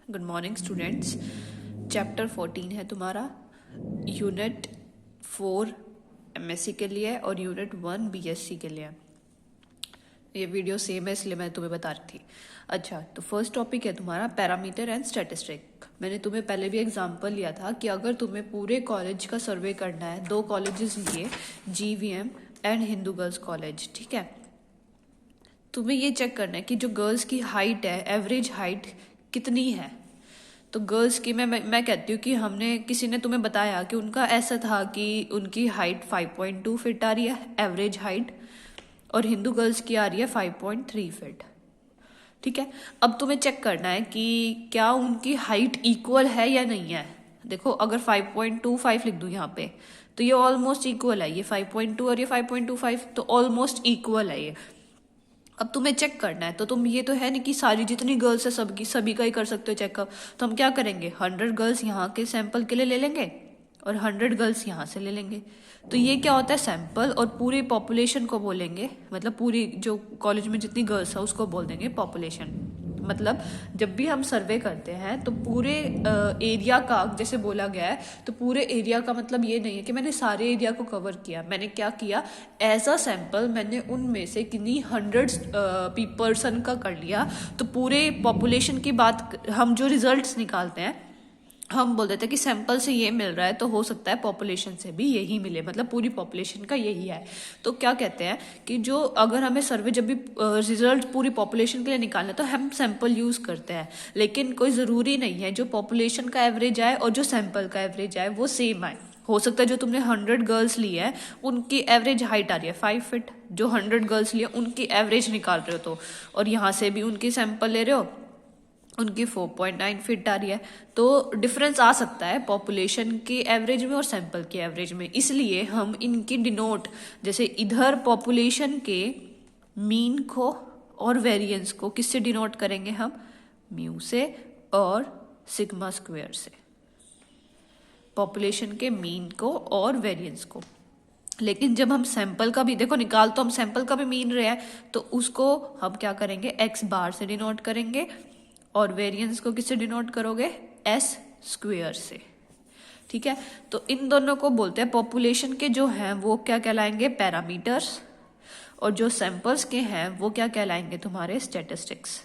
Good morning students. Chapter 14 है तुम्हारा। Unit 4 MSc के लिए और यूनिट 1 बीएससी के लिए। ये वीडियो सेम है इसलिए मैं तुम्हें बता रही थी। अच्छा, तो फर्स्ट टॉपिक है तुम्हारा पैरामीटर एंड स्टैटिस्टिक। मैंने तुम्हें पहले भी एग्जांपल लिया था कि अगर तुम्हें पूरे कॉलेज का सर्वे करना है, 2 कॉलेजेस लिए, जीवीएम एंड हिंदू गर्ल्स कॉलेज, ठीक है। तुम्हें ये चेक करना है कि जो गर्ल्स की हाइट है, एवरेज हाइट कितनी है। तो गर्ल्स की मैं कहती हूँ कि हमने किसी ने तुम्हें बताया कि उनका ऐसा था कि उनकी हाइट 5.2 फीट आ रही है एवरेज हाइट, और हिंदू गर्ल्स की आ रही है 5.3 फीट, ठीक है। अब तुम्हें चेक करना है कि क्या उनकी हाइट इक्वल है या नहीं है। देखो, अगर 5.25 लिख दूं यहाँ पे तो ये ऑलमोस्ट इक्वल है, ये 5.2 और ये 5.25 तो ऑलमोस्ट इक्वल है ये। अब तुम्हें चेक करना है, तो तुम ये तो है नहीं कि सारी जितनी गर्ल्स है सभी का ही कर सकते हो चेकअप। तो हम क्या करेंगे, 100 गर्ल्स यहाँ के सैंपल के लिए ले लेंगे और 100 गर्ल्स यहाँ से ले लेंगे। तो ये क्या होता है, सैंपल, और पूरी पॉपुलेशन को बोलेंगे, मतलब पूरी जो कॉलेज में जितनी गर्ल्स है उसको बोल देंगे पॉपुलेशन। मतलब जब भी हम सर्वे करते हैं तो पूरे एरिया का, जैसे बोला गया है, तो पूरे एरिया का मतलब ये नहीं है कि मैंने सारे एरिया को कवर किया। मैंने क्या किया, एज अ सैंपल मैंने उनमें से किन्हीं 100 पर्सन का कर लिया। तो पूरे पॉपुलेशन की बात, हम जो रिजल्ट्स निकालते हैं हम बोल देते हैं कि सैंपल से ये मिल रहा है, तो हो सकता है पॉपुलेशन से भी यही मिले, मतलब पूरी पॉपुलेशन का यही है। तो क्या कहते हैं कि जो अगर हमें सर्वे जब भी रिजल्ट पूरी पॉपुलेशन के लिए निकालना है तो हम सैंपल यूज करते हैं, लेकिन कोई ज़रूरी नहीं है जो पॉपुलेशन का एवरेज आए और जो सैंपल का एवरेज आए वो सेम आए। हो सकता है जो तुमने 100 गर्ल्स ली है उनकी एवरेज हाइट आ रही है 5 फीट, जो 100 गर्ल्स ली है उनकी एवरेज निकाल रहे हो तो, और यहाँ से भी उनकी सैंपल ले रहे हो, उनकी 4.9 फीट आ रही है। तो डिफरेंस आ सकता है पॉपुलेशन की एवरेज में और सैंपल की एवरेज में, इसलिए हम इनकी डिनोट, जैसे इधर पॉपुलेशन के मीन को और वेरिएंस को किससे डिनोट करेंगे हम, म्यू से और सिग्मा स्क्वायर से, पॉपुलेशन के मीन को और वेरिएंस को। लेकिन जब हम सैंपल का भी देखो निकाल, तो हम सैंपल का भी मीन रहे हैं तो उसको हम क्या करेंगे, एक्स बार से डिनोट करेंगे, और वेरिएंस को किससे डिनोट करोगे, एस स्क्वायर से, ठीक है। तो इन दोनों को बोलते हैं पॉपुलेशन के जो हैं वो क्या कहलाएंगे, पैरामीटर्स, और जो सैंपल्स के हैं वो क्या कहलाएंगे, तुम्हारे स्टैटिस्टिक्स।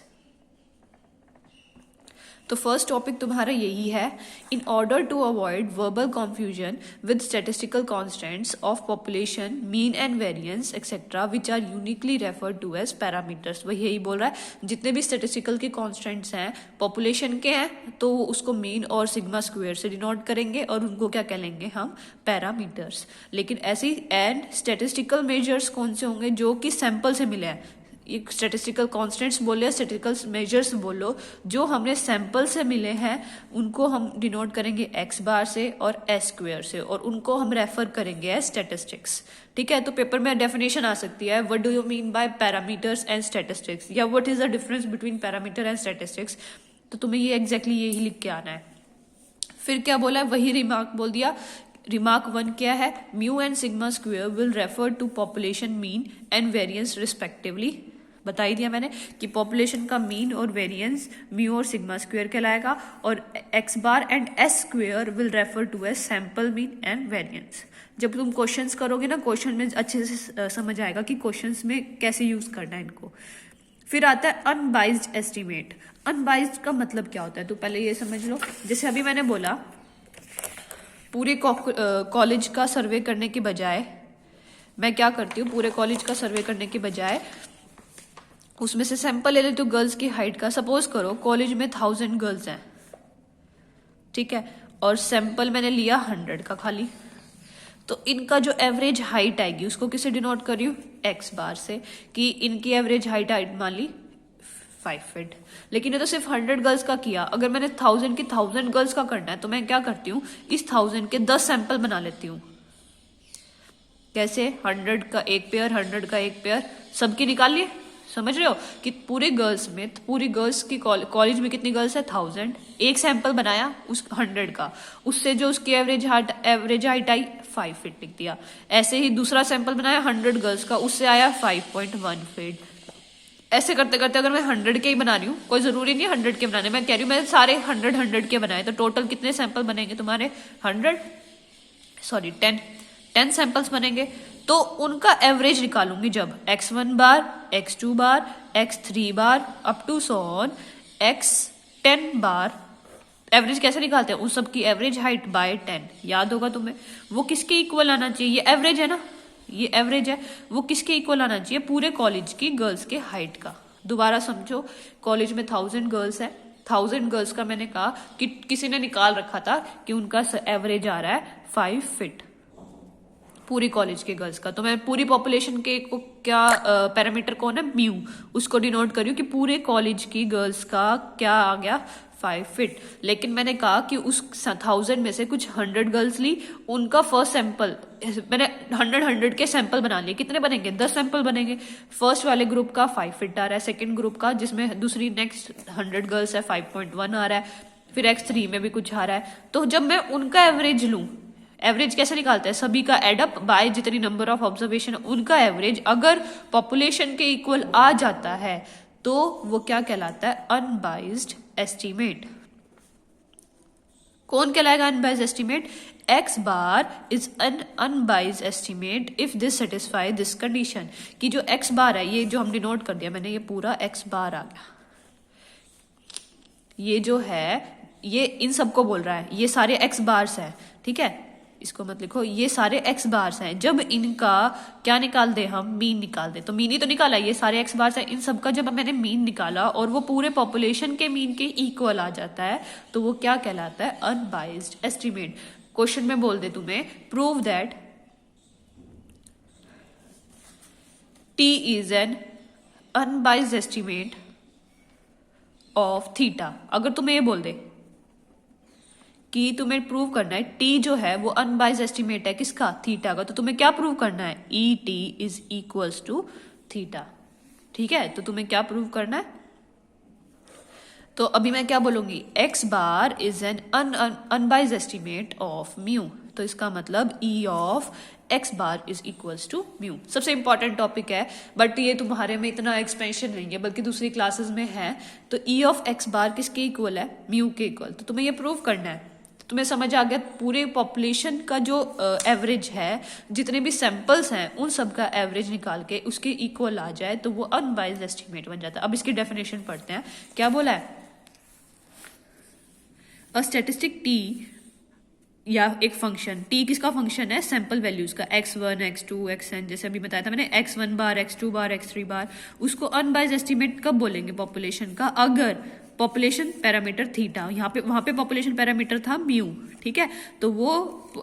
तो फर्स्ट टॉपिक तुम्हारा यही है, in order to avoid verbal confusion with statistical constants of population, mean and variance etcetera which are uniquely referred to as parameters. वही यही बोल रहा है, जितने भी स्टेटिस्टिकल के कॉन्स्टेंट्स हैं पॉपुलेशन के हैं तो उसको मीन और सिग्मा स्क्वायर से डिनोट करेंगे और उनको क्या कहेंगे हम, पैरामीटर्स। लेकिन ऐसी एंड स्टेटिस्टिकल मेजर्स कौन से होंगे, जो कि सैंपल से मिले हैं। एक स्टैटिस्टिकल कॉन्स्टेंट्स बोलो या स्टैटिस्टिकल मेजर्स बोलो, जो हमने सैंपल से मिले हैं उनको हम डिनोट करेंगे एक्स बार से और एस स्क्वायर से, और उनको हम रेफर करेंगे एज स्टैटिस्टिक्स, ठीक है। तो पेपर में डेफिनेशन आ सकती है, what do you mean by parameters and statistics, या what is the difference between parameter and statistics. तो तुम्हें ये एग्जैक्टली यही लिख के आना है। फिर क्या बोला है, वही रिमार्क बोल दिया। रिमार्क 1 क्या है, mu and sigma square will refer to population mean and variance respectively. बता ही दिया मैंने कि पॉपुलेशन का मीन और वेरिएंस म्यू और सिग्मा स्क्वायर कहलाएगा, और x bar and s square will refer to as sample mean and variance. जब तुम क्वेश्चंस करोगे ना, क्वेश्चन में अच्छे से समझ आएगा कि क्वेश्चंस में कैसे यूज करना है इनको। फिर आता है अनबाइज्ड एस्टिमेट। अनबाइज्ड का मतलब क्या होता है, तो पहले ये समझ लो। जैसे अभी मैंने बोला, पूरे कॉलेज का सर्वे करने के बजाय मैं क्या करती हूँ, पूरे कॉलेज का सर्वे करने के बजाय उसमें से सैंपल ले लेती हूँ गर्ल्स की हाइट का। सपोज करो कॉलेज में 1000 गर्ल्स हैं, ठीक है, और सैंपल मैंने लिया 100 का खाली। तो इनका जो एवरेज हाइट आएगी उसको किससे डिनोट कर रही हूँ, एक्स बार से, कि इनकी एवरेज हाइट मान ली 5 फीट। लेकिन ये तो सिर्फ 100 गर्ल्स का किया। अगर मैंने 1000 की 1000 गर्ल्स का करना है तो मैं क्या करती हूँ, इस 1000 के 10 सैंपल बना लेती हूँ। कैसे, 100 का एक पेयर, 100 का एक पेयर, सबकी निकाल लिए। समझ रहे हो कि पूरे गर्ल्स में, पूरी गर्ल्स की कॉलेज में कितनी गर्ल्स है, 1000, एक सैंपल बनाया उस 100 का, उससे जो उसकी एवरेज हाइट आई 5 फीट लिख दिया। ऐसे ही दूसरा सैंपल बनाया 100 गर्ल्स का, उससे आया 5.1 फीट। ऐसे करते करते अगर मैं 100 के ही बना रही हूँ, कोई जरूरी नहीं 100 के बनाने, मैं कह रही हूँ मैं सारे 100 के बनाए, तो टोटल कितने सैंपल बनेंगे तुम्हारे 10 सैंपल्स बनेंगे। तो उनका एवरेज निकालूंगी जब x1 bar, x2 bar, x3 bar up to so on x10 bar. Average कैसे निकालते हैं, उन सब की एवरेज हाइट बाय 10, याद होगा तुम्हें। वो किसके इक्वल आना चाहिए, ये एवरेज है ना, ये एवरेज है, वो किसके इक्वल आना चाहिए, पूरे कॉलेज की गर्ल्स के हाइट का। दोबारा समझो, कॉलेज में 1000 गर्ल्स है, 1000 गर्ल्स का मैंने कहा कि किसी ने निकाल रखा था कि उनका एवरेज आ रहा है 5 फीट पूरी कॉलेज के गर्ल्स का। तो मैं पूरी पॉपुलेशन के को क्या पैरामीटर कौन है, म्यू, उसको डिनोट करूँ कि पूरे कॉलेज की गर्ल्स का क्या आ गया 5 फीट। लेकिन मैंने कहा कि उस 1000 में से कुछ 100 गर्ल्स ली, उनका फर्स्ट सैंपल मैंने 100 के सैंपल बना लिए, कितने बनेंगे 10 सैंपल बनेंगे। फर्स्ट वाले ग्रुप का 5 फीट आ रहा है, सेकेंड ग्रुप का जिसमें दूसरी नेक्स्ट 100 गर्ल्स है 5.1 आ रहा है, फिर x3 में भी कुछ आ रहा है। तो जब मैं उनका एवरेज लूं, एवरेज कैसे निकालते हैं, सभी का एडअप बाय जितनी नंबर ऑफ ऑब्जर्वेशन, उनका एवरेज अगर पॉपुलेशन के इक्वल आ जाता है तो वो क्या कहलाता है, अनबाइज्ड एस्टीमेट। कौन कहलाएगा unbiased estimate, x bar is an unbiased estimate if this satisfy this condition. कि जो x बार है, ये जो हम डिनोट कर दिया मैंने, ये पूरा x बार आ गया, ये जो है ये इन सबको बोल रहा है, ये सारे x बार्स हैं, ठीक है, इसको मत लिखो, ये सारे x बार्स हैं। जब इनका क्या निकाल दे, हम मीन निकाल दे, तो मीन ही तो निकाला, ये सारे x बार्स हैं, इन सबका जब मैंने मीन निकाला और वो पूरे पॉपुलेशन के मीन के इक्वल आ जाता है तो वो क्या कहलाता है, अनबाइज्ड एस्टीमेट। क्वेश्चन में बोल दे तुम्हें, prove that t is an unbiased estimate of theta. अगर तुम्हें ये बोल दे कि तुम्हें प्रूव करना है t जो है वो अनबाइज्ड एस्टीमेट है किसका, थीटा का, तो तुम्हें क्या प्रूव करना है, E T is equals to theta. ठीक है, तो तुम्हें क्या प्रूव करना है, तो अभी मैं क्या बोलूंगी, x bar is an unbiased estimate of mu, तो इसका मतलब e of x bar is equals to mu. सबसे इंपॉर्टेंट टॉपिक है, बट ये तुम्हारे में इतना एक्सपेंशन नहीं है, बल्कि दूसरी क्लासेस में है। तो e ऑफ x बार किसके इक्वल है, म्यू के इक्वल। तो तुम्हें ये प्रूव करना है, तुम्हें समझ आ गया, पूरे पॉपुलेशन का जो एवरेज है, जितने भी सैंपल्स हैं उन सब का एवरेज निकाल के उसके इक्वल आ जाए तो वो अनबाइज्ड एस्टीमेट बन जाता है। अब इसकी डेफिनेशन पढ़ते हैं, क्या बोला है, अ स्टैटिस्टिक t या एक फंक्शन, t किसका फंक्शन है, सैंपल वैल्यूज का, x1 x2 xn, जैसे अभी बताया था मैंने, x1 bar x2 bar x3 बार, उसको अनबाइज्ड एस्टीमेट कब बोलेंगे पॉपुलेशन का, अगर पॉपुलेशन पैरामीटर थीटा, यहाँ पे वहां पे पॉपुलेशन पैरामीटर था म्यू, ठीक है, तो वो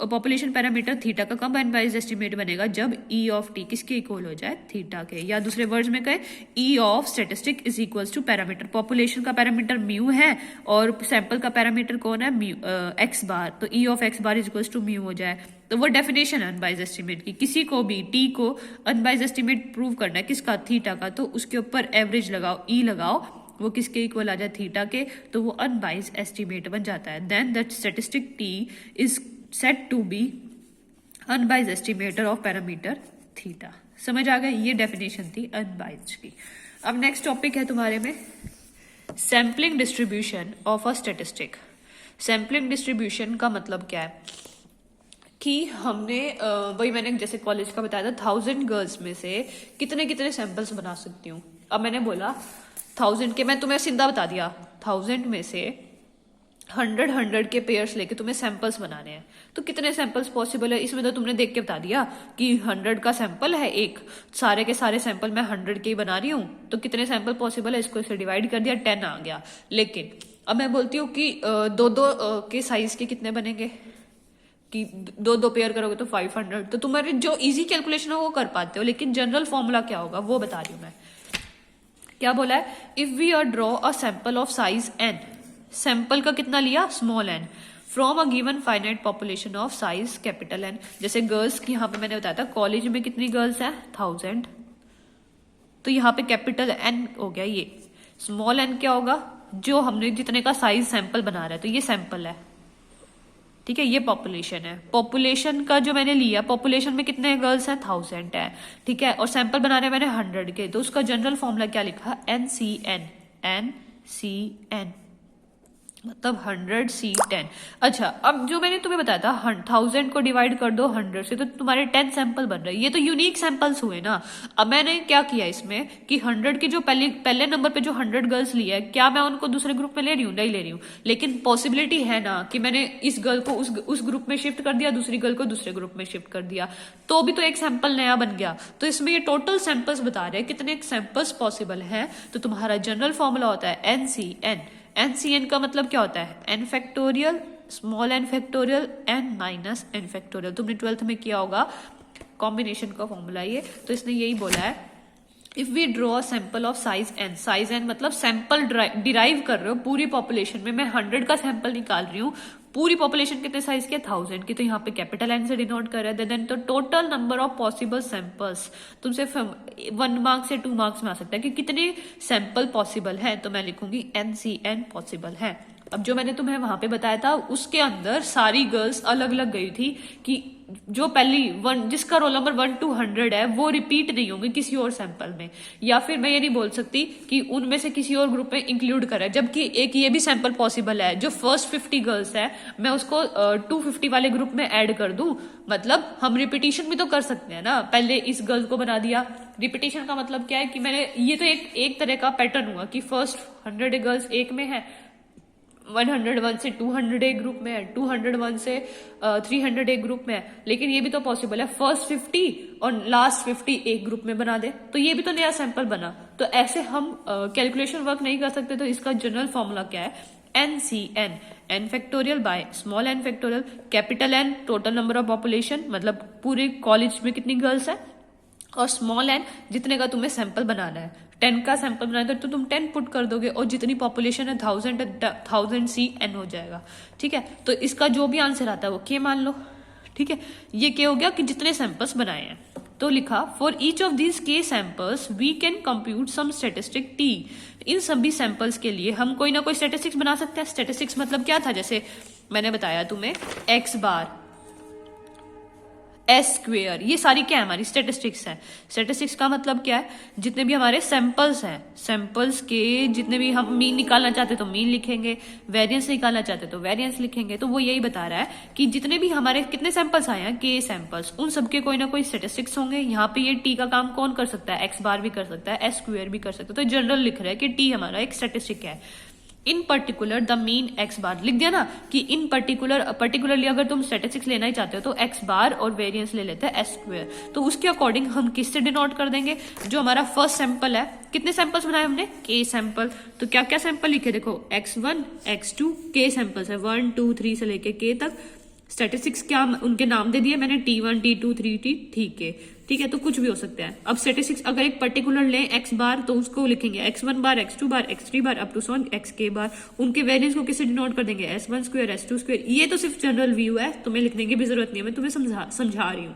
पॉपुलेशन पैरामीटर थीटा का कब अनबाइज्ड एस्टीमेट बनेगा, जब ई ऑफ टी किसके इक्वल हो जाए, थीटा के। या दूसरे वर्ड्स में कहे, E of statistic is equals to parameter, population का पैरामीटर म्यू है और सैंपल का पैरामीटर कौन है, म्यू एक्स बार, तो E of x bar is equals to mu हो जाए। तो वो डेफिनेशन है अनबाइज्ड एस्टीमेट की, किसी को भी टी को अनबाइज्ड एस्टीमेट प्रूव करना है किसका, थीटा का, तो उसके ऊपर एवरेज लगाओ, ई लगाओ, वो किसके इक्वल आ जाए, थीटा के, तो वो अनबाइज्ड एस्टीमेट बन जाता है। Then that statistic T is set to be unbiased estimator of parameter theta. समझ आ गया, ये डेफिनेशन थी अनबाइज्ड की। अब नेक्स्ट टॉपिक है तुम्हारे में sampling distribution of a statistic. Sampling distribution का मतलब क्या है कि हमने वही मैंने जैसे कॉलेज का बताया था, 1000 गर्ल्स में से कितने कितने सैंपल्स बना सकती हूँ। अब मैंने बोला 1000 के, मैं तुम्हें सीधा बता दिया, 1000 में से 100 के पेयर्स लेके तुम्हें सैंपल्स बनाने हैं, तो कितने सैंपल्स पॉसिबल है, इसमें तो तुमने देख के बता दिया कि 100 का सैंपल है एक, सारे के सारे सैंपल मैं 100 के ही बना रही हूँ, तो कितने सैंपल पॉसिबल है, इसको इसे डिवाइड कर दिया, 10 आ गया। लेकिन अब मैं बोलती हूँ कि दो के साइज के कितने बनेंगे, कि दो पेयर करोगे तो 500, तो तुम्हारी जो इजी कैलकुलेशन है वो कर पाते हो, लेकिन जनरल फॉर्मूला क्या होगा वो बता रही हूँ मैं। क्या बोला है, if we are draw a sample of size n, sample का कितना लिया, small n, from a given finite population of size capital N। जैसे गर्ल्स की यहाँ पे मैंने बताया था कॉलेज में कितनी गर्ल्स हैं, 1000, तो यहाँ पे कैपिटल N हो गया, ये स्मॉल n क्या होगा, जो हमने जितने का साइज सैंपल बना रहा है, तो ये सैंपल है, ठीक है, ये पॉपुलेशन है। पॉपुलेशन का जो मैंने लिया, पॉपुलेशन में कितने गर्ल्स हैं, 1000 है, ठीक है, और सैंपल बनाने मैंने 100 के, तो उसका जनरल फॉर्मूला क्या लिखा, NCN, NCN मतलब 100C10। अच्छा, अब जो मैंने तुम्हें बताया था 1000 को डिवाइड कर दो 100 से, तो तुम्हारे 10 सैंपल बन रहे हैं। ये तो यूनिक सैंपल्स हुए ना। अब मैंने क्या किया इसमें कि 100 के जो पहले नंबर पे जो 100 गर्ल्स लिया है, क्या मैं उनको दूसरे ग्रुप में ले रही हूँ, नहीं ले रही हूँ, लेकिन पॉसिबिलिटी है ना कि मैंने इस गर्ल को उस ग्रुप में शिफ्ट कर दिया, दूसरी गर्ल को दूसरे ग्रुप में शिफ्ट कर दिया, तो भी तो एक सैंपल नया बन गया। तो इसमें ये टोटल सैंपल्स बता रहे हैं कितने सैंपल्स पॉसिबल हैं। तो तुम्हारा जनरल फॉर्मूला होता है NCN। NCN का मतलब क्या होता है, n factorial, small n factorial, n minus n factorial. तुमने 12th में किया होगा कॉम्बिनेशन का फॉर्मूला ये। तो इसने यही बोला है, if we draw sample of size n, size n मतलब सैंपल डिराइव कर रहे हो पूरी पॉपुलेशन में, मैं 100 का सैंपल निकाल रही हूँ, पूरी पॉपुलेशन कितने साइज की है, 1000 की, तो यहाँ पे कैपिटल N से डिनोट कर रहा है। देन तो total number of possible samples तुमसे 1 मार्क्स से 2 मार्क्स में आ सकता है कि कितने सैंपल पॉसिबल है, तो मैं लिखूंगी NCN पॉसिबल है। अब जो मैंने तुम्हें वहां पे बताया था उसके अंदर सारी गर्ल्स अलग अलग गई थी कि जो पहली जिसका रोल नंबर 1 to 100 है वो रिपीट नहीं होंगे किसी और सैंपल में, या फिर मैं ये नहीं बोल सकती कि उनमें से किसी और ग्रुप में इंक्लूड करा, जबकि एक ये भी सैंपल पॉसिबल है, जो फर्स्ट 50 गर्ल्स है मैं उसको 250 वाले ग्रुप में ऐड कर दूं। मतलब हम रिपीटिशन भी तो कर सकते हैं ना, पहले इस गर्ल को बना दिया। रिपीटिशन का मतलब क्या है कि मैंने ये तो एक तरह का पैटर्न हुआ कि फर्स्ट 100 गर्ल्स एक में है, 101 से 200 एक ग्रुप में है, 201 से 300 एक ग्रुप में है, लेकिन ये भी तो पॉसिबल है फर्स्ट 50 और लास्ट 50 एक ग्रुप में बना दे, तो ये भी तो नया सैंपल बना। तो ऐसे हम कैलकुलेशन वर्क नहीं कर सकते। तो इसका जनरल फॉर्मूला क्या है, NCN, n factorial by small n factorial, capital N total number of population मतलब पूरे कॉलेज में कितनी गर्ल्स है, और स्मॉल n जितने का तुम्हें सैंपल बनाना है। 10 का सैंपल बनाना है तो तुम 10 पुट कर दोगे, और जितनी पॉपुलेशन है 1000C(n) हो जाएगा। ठीक है, तो इसका जो भी आंसर आता है वो K मान लो। ठीक है, ये K हो गया कि जितने सैंपल्स बनाए हैं। तो लिखा for each of these K samples we can compute some statistic T। इन सभी सैंपल्स के लिए हम कोई ना कोई स्टेटिस्टिक्स बना सकते हैं। स्टेटिस्टिक्स मतलब क्या था, जैसे मैंने बताया तुम्हें x बार, S स्क्वेयर, ये सारी क्या है, हमारी स्टेटिस्टिक्स है। स्टेटिस्टिक्स का मतलब क्या है, जितने भी हमारे सैंपल्स हैं, सैंपल्स के जितने भी हम मीन निकालना चाहते तो मीन लिखेंगे, वेरिएंस निकालना चाहते तो वेरिएंस लिखेंगे। तो वो यही बता रहा है कि जितने भी हमारे कितने सैंपल्स आए हैं, K सैंपल्स, उन सबके कोई ना कोई स्टेटिस्टिक्स होंगे। यहाँ पे ये T का काम कौन कर सकता है, x बार भी कर सकता है, S स्क्वेयर भी कर सकता है। तो जनरल लिख रहा है कि T हमारा एक स्टेटिस्टिक है। इन पर्टिकुलर द मीन x बार लिख दिया ना, कि इन पर्टिकुलरली अगर तुम स्टेटिस्टिक्स लेना ही चाहते हो तो x बार और वेरिएंस ले लेते हैं S स्क्वेयर। तो उसके अकॉर्डिंग हम किससे डिनोट कर देंगे, जो हमारा फर्स्ट सैंपल है, कितने सैंपल्स बनाए हमने, K सैंपल। तो क्या क्या सैंपल लिखे, देखो x1 x2 K सैंपल्स है, 1 2 3 से लेके K तक। स्टेटिस्टिक्स क्या उनके नाम दे दिए मैंने, T1 T2 3T, ठीक है। ठीक है, तो कुछ भी हो सकता है। अब स्टेटिस्टिक्स अगर एक पर्टिकुलर लें x बार, तो उसको लिखेंगे x1 bar, x2 bar, x3 bar up to so on xk bar. उनके वेरिएंस को किससे डिनोट कर देंगे, S1 स्क्वायर S2 स्क्वायर। ये तो सिर्फ जनरल व्यू है, तुम्हें लिखने की भी जरूरत नहीं है, मैं तुम्हें समझा रही हूँ।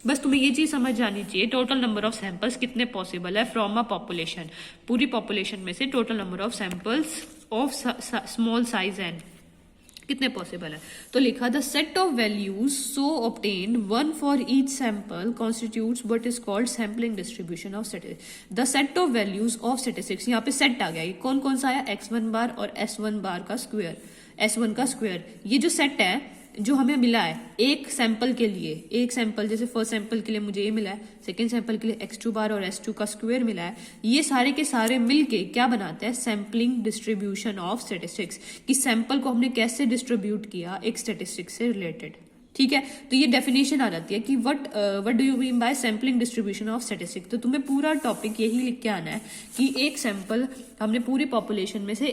बस तुम्हें ये चीज समझ जानी चाहिए, टोटल नंबर ऑफ सैंपल्स कितने पॉसिबल है फ्रॉम अ पॉपुलेशन, पूरी पॉपुलेशन में से total number of samples of small size n कितने पॉसिबल है। तो लिखा the set of values so obtained one for each sample constitutes what is called sampling distribution of statistics. The set of values of statistics, यहाँ पे set आ गया, ये कौन कौन सा आया, x1 बार और S1 बार का स्क्वायर, S1 का स्क्वायर। ये जो सेट है जो हमें मिला है एक सैंपल के लिए, एक सैंपल जैसे फर्स्ट सैंपल के लिए मुझे ये मिला है, सेकंड सैंपल के लिए x2 बार और S2 का स्क्वायर मिला है, ये सारे के सारे मिलके क्या बनाते हैं, सैम्पलिंग डिस्ट्रीब्यूशन ऑफ स्टैटिस्टिक्स। कि सैंपल को हमने कैसे डिस्ट्रीब्यूट किया एक स्टैटिस्टिक्स से रिलेटेड। ठीक है, तो ये डेफिनेशन आ जाती है कि what do you mean bye sampling distribution of statistics. तो तुम्हें पूरा टॉपिक यही लिख के आना है कि एक सैंपल हमने पूरी पॉपुलेशन में से,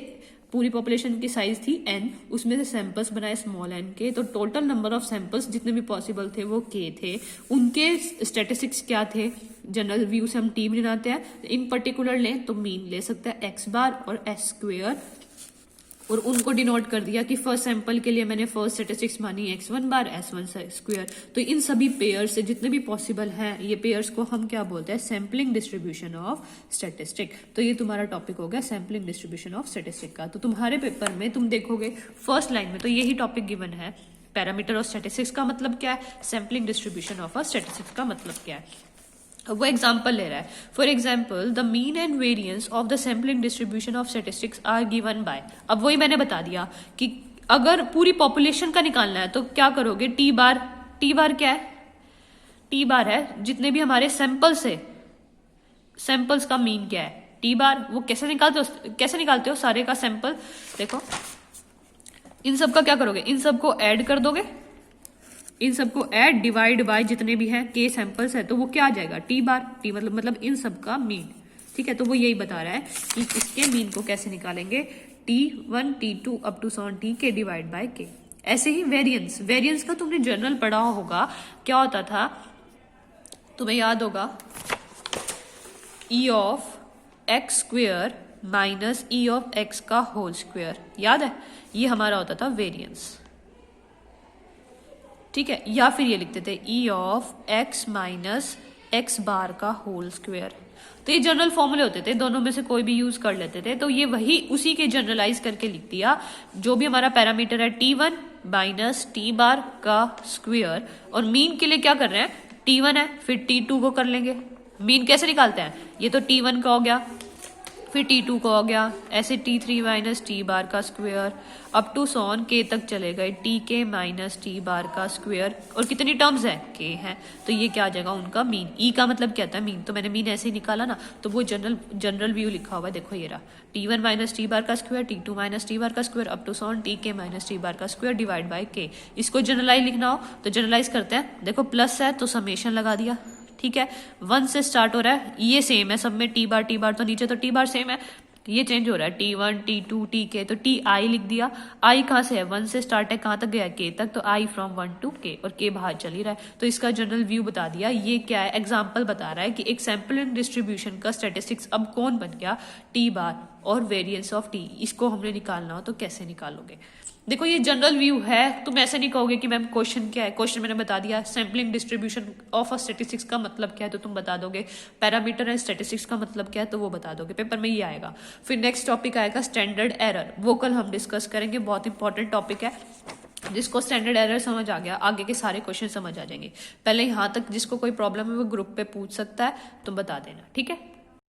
पूरी पॉपुलेशन की साइज थी n, उसमें से सैंपल्स बनाए स्मॉल n के, तो टोटल नंबर ऑफ सैंपल्स जितने भी पॉसिबल थे वो K थे। उनके स्टैटिस्टिक्स क्या थे, जनरल व्यू से हम टी बनाते हैं, इन पर्टिकुलर लें तो मीन ले सकते हैं x बार और S स्क्वेयर, और उनको डिनोट कर दिया कि फर्स्ट सैंपल के लिए मैंने फर्स्ट स्टैटिस्टिक्स मानी x1 बार S1 स्क्वायर। तो इन सभी पेयर से जितने भी पॉसिबल हैं ये पेयर्स को हम क्या बोलते हैं, सैम्पलिंग डिस्ट्रीब्यूशन ऑफ स्टैटिस्टिक। तो ये तुम्हारा टॉपिक हो गया सैम्पलिंग डिस्ट्रीब्यूशन ऑफ स्टैटिस्टिक का। तो तुम्हारे पेपर में तुम देखोगे फर्स्ट लाइन में तो यही टॉपिक गिवन है, पैरामीटर ऑफ स्टैटिस्टिक्स का मतलब क्या है, sampling distribution of a statistics का मतलब क्या है। वो एग्जाम्पल ले रहा है, for example the mean and variance of the sampling distribution of statistics are given by. अब वही मैंने बता दिया कि अगर पूरी पॉपुलेशन का निकालना है तो क्या करोगे, टी बार क्या है, टी बार है जितने भी हमारे सैंपल्स है, सैंपल्स का मीन क्या है, टी बार। वो कैसे निकालते हो सारे का सैंपल, देखो इन सब का क्या करोगे, इन सबको ऐड कर दोगे, इन सबको ऐड डिवाइड बाय जितने भी हैं के सैंपल्स है, तो वो क्या आ जाएगा, टी बार। टी मतलब इन सब का मीन, ठीक है। तो वो यही बता रहा है कि इसके मीन को कैसे निकालेंगे, T1 T2 अप टू सॉन टी के डिवाइड बाय के। ऐसे ही वेरियंस का तुमने जनरल पढ़ा होगा, क्या होता था तुम्हें याद होगा, E of x square minus E of x का होल स्क्वेयर, याद है, ये हमारा होता था वेरियंस, ठीक है। या फिर ये लिखते थे E of x minus x bar का होल स्क्वेयर। तो ये जनरल फॉर्मूले होते थे, दोनों में से कोई भी यूज कर लेते थे। तो ये वही उसी के जनरलाइज करके लिख दिया, जो भी हमारा पैरामीटर है T1 माइनस टी बार का स्क्वेयर, और मीन के लिए क्या कर रहे हैं, T1 है फिर T2 को कर लेंगे। मीन कैसे निकालते हैं, ये तो T1 का हो गया, फिर T2 का हो गया, ऐसे T3 माइनस टी बार का स्क्वेयर अप टू सॉन के तक चले गए, टी के माइनस टी बार का स्क्वेयर। और कितनी टर्म्स है, के हैं, तो ये क्या आ जाएगा उनका मीन। ई का मतलब क्या था, मीन। तो मैंने मीन ऐसे ही निकाला ना, तो वो जनरल व्यू लिखा हुआ है, देखो ये रहा, T1 माइनस टी बार का square, T2 minus T bar का स्क्वेयर अप टू सॉन टी के माइनस टी बार का स्क्वेयर डिवाइड बाय के। इसको जनरलाइज लिखना हो तो जनरलाइज करते हैं, देखो प्लस है तो समेशन लगा दिया, ठीक है। 1 से स्टार्ट हो रहा है, ये सेम है सब में, टी बार तो नीचे तो टी बार सेम है, ये चेंज हो रहा है T1 T2 टी के, तो टी आई लिख दिया। आई कहाँ से है, 1 से स्टार्ट है, कहाँ तक गया, के तक, तो आई फ्रॉम 1 टू के, और के बाहर चल ही रहा है, तो इसका जनरल व्यू बता दिया। ये क्या है, एग्जाम्पल बता रहा है कि एक सैंपल एंड डिस्ट्रीब्यूशन का स्टैटिस्टिक्स अब कौन बन गया, टी बार और वेरियंस ऑफ टी। इसको हमने निकालना हो तो कैसे निकालोगे। देखो ये जनरल व्यू है, तुम ऐसे नहीं कहोगे कि मैम क्वेश्चन क्या है, क्वेश्चन मैंने बता दिया, sampling distribution of a statistics का मतलब क्या है तो तुम बता दोगे, पैरामीटर एंड स्टैटिस्टिक्स का मतलब क्या है तो वो बता दोगे, पेपर में ये आएगा। फिर नेक्स्ट टॉपिक आएगा स्टैंडर्ड एरर, वो कल हम डिस्कस करेंगे, बहुत इंपॉर्टेंट टॉपिक है। जिसको स्टैंडर्ड एरर समझ आ गया, आगे के सारे क्वेश्चन समझ आ जाएंगे। पहले यहाँ तक जिसको कोई प्रॉब्लम है वो ग्रुप पे पूछ सकता है, तुम बता देना, ठीक है।